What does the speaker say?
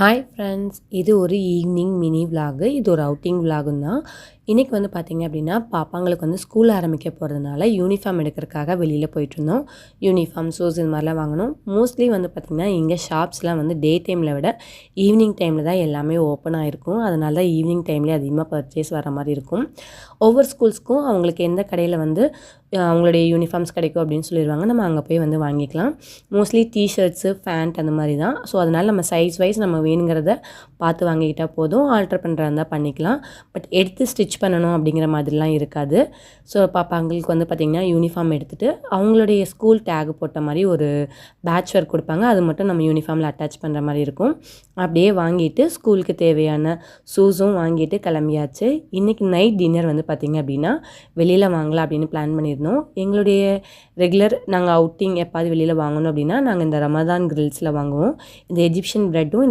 Hi friends, இது ஒரு evening mini vlog. இது ஒரு அவுட்டிங் விலாகும் தான். இன்றைக்கி வந்து பார்த்திங்க அப்படின்னா, பாப்பாங்களுக்கு வந்து ஸ்கூல் ஆரம்பிக்க போகிறதுனால யூனிஃபார்ம் எடுக்கிறதுக்காக வெளியில் போயிட்டுருந்தோம். யூனிஃபார்ம், ஷூஸ் இது மாதிரிலாம் வாங்கணும். மோஸ்ட்லி வந்து பார்த்திங்கன்னா, இங்கே ஷாப்ஸ்லாம் வந்து டே டைமில் விட ஈவினிங் டைமில் தான் எல்லாமே ஓப்பன் ஆகிருக்கும். அதனால தான் ஈவினிங் டைம்லேயே அதிகமாக பர்ச்சேஸ் வர மாதிரி இருக்கும். ஒவ்வொரு ஸ்கூல்ஸ்க்கும் அவங்களுக்கு எந்த கடையில் வந்து அவங்களுடைய யூனிஃபார்ம்ஸ் கிடைக்கும் அப்படின்னு சொல்லிடுவாங்க. நம்ம அங்கே போய் வந்து வாங்கிக்கலாம். மோஸ்ட்லி டிஷர்ட்ஸு, ஃபேண்ட் அந்த மாதிரி தான். ஸோ அதனால் நம்ம சைஸ் வைஸ் நம்ம வேணுங்கிறத பார்த்து வாங்கிக்கிட்டால் போதும். ஆல்ட்ரு பண்ணுறதா இருந்தால் பண்ணிக்கலாம். பட் எடுத்து ஸ்டிச் பண்ணணும் அப்படிங்கிற மாதிரிலாம் இருக்காது. ஸோ பாப்பாங்களுக்கு வந்து பார்த்திங்கன்னா யூனிஃபார்ம் எடுத்துகிட்டு அவங்களுடைய ஸ்கூல் டேக் போட்ட மாதிரி ஒரு பேட்ச் ஒர்க் கொடுப்பாங்க. அது மட்டும் நம்ம யூனிஃபார்மில் அட்டாச் பண்ணுற மாதிரி இருக்கும். அப்படியே வாங்கிட்டு ஸ்கூலுக்கு தேவையான ஷூஸும் வாங்கிட்டு கிளம்பியாச்சு. இன்றைக்கி நைட் டின்னர் வந்து பார்த்திங்க அப்படின்னா வெளியில் வாங்கலாம் அப்படின்னு பிளான் பண்ணியிருந்தோம். எங்களுடைய ரெகுலர் நாங்கள் அவுட்டிங் எப்பாவது வெளியில் வாங்கணும் அப்படின்னா நாங்கள் இந்த ரமதான் கிரில்ஸில் வாங்குவோம். இந்த எஜிப்ஷியன் ப்ரெட்டும்